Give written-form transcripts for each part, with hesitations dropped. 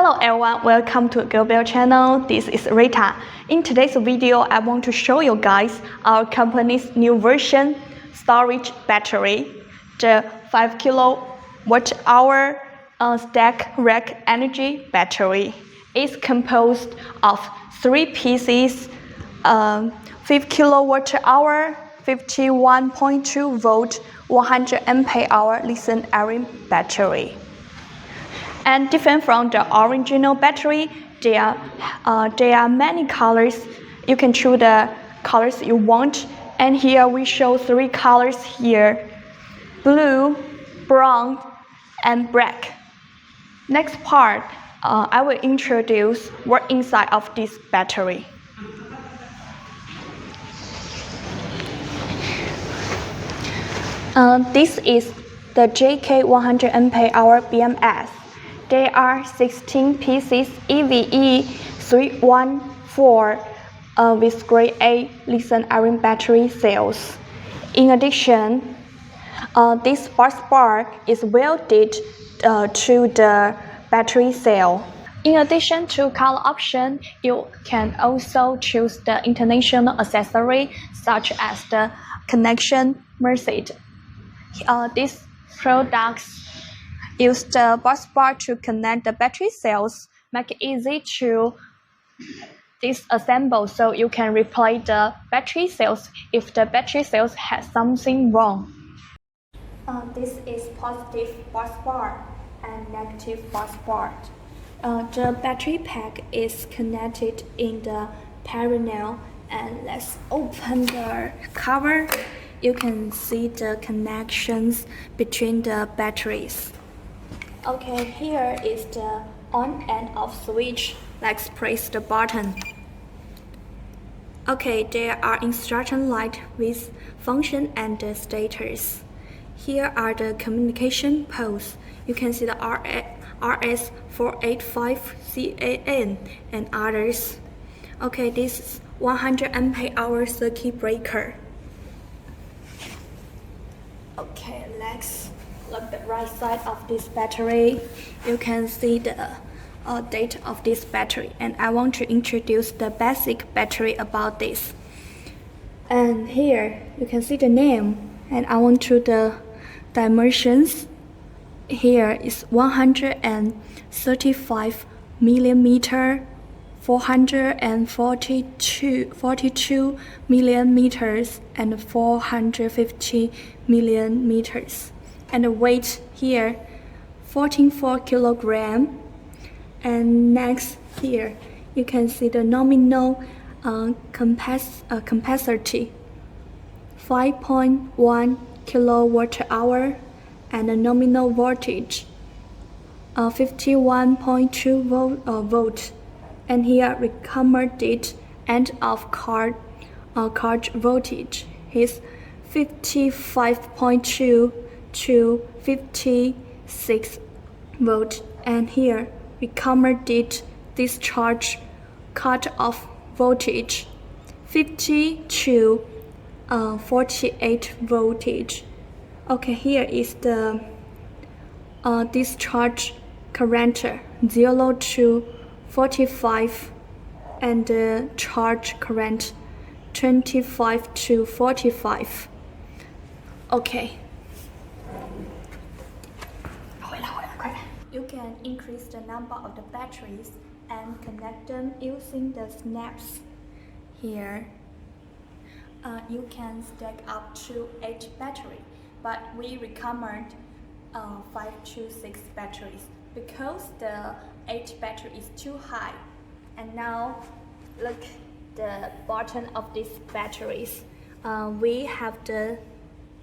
Hello everyone, welcome to Gobel channel. This is Rita. In today's video, I want to show you guys our company's new version storage battery, the 5kWh stack rack energy battery. It's composed of 3 pieces, 5kWh, 51.2 volt, 100 Ah lithium-ion battery. And different from the original battery, there are many colors. You can choose the colors you want. And here we show 3 colors here: blue, brown, and black. Next part, I will introduce what's inside of this battery. This is the JK 100 Ah BMS. There are 16 pieces EVE 314 with grade A lithium-ion battery cells. In addition, this bus bar is welded to the battery cell. In addition to color option, you can also choose the international accessory such as the connection message. These products use the bus bar to connect the battery cells, make it easy to disassemble so you can replace the battery cells if the battery cells has something wrong. This is positive bus bar and negative bus bar. The battery pack is connected in the parallel, and let's open the cover. You can see the connections between the batteries. Okay, here is the on and off switch. Let's press the button. Okay, there are instruction lights with function and the status. Here are the communication ports. You can see the RS485CAN and others. Okay, this is 100 Ah circuit breaker. Okay, let's look at the right side of this battery. You can see the date of this battery, and I want to introduce the basic battery about this. And here you can see the name, and I want to the dimensions. Here is 135 millimeter, 442 millimeters, and 450 millimeters. And the weight here 14.4 kilogram. And next here you can see the nominal capacity 5.1 kWh, and the nominal voltage 51.2 volt. And here recommended end of card voltage is 55.2 to 56 volt. And here recommended discharge cut-off voltage 50 to 48 voltage. Okay, here is the discharge current 0 to 45, and the charge current 25 to 45. Okay. You can increase the number of the batteries and connect them using the snaps. Here, you can stack up to 8 batteries, but we recommend 5 to 6 batteries because the 8 battery is too high. And now look the bottom of these batteries. We have the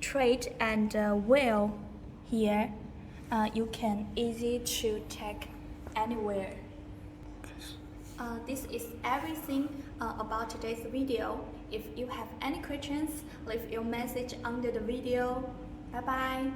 thread and the wheel here. You can easy to take anywhere. This is everything about today's video. If you have any questions, leave your message under the video. Bye bye.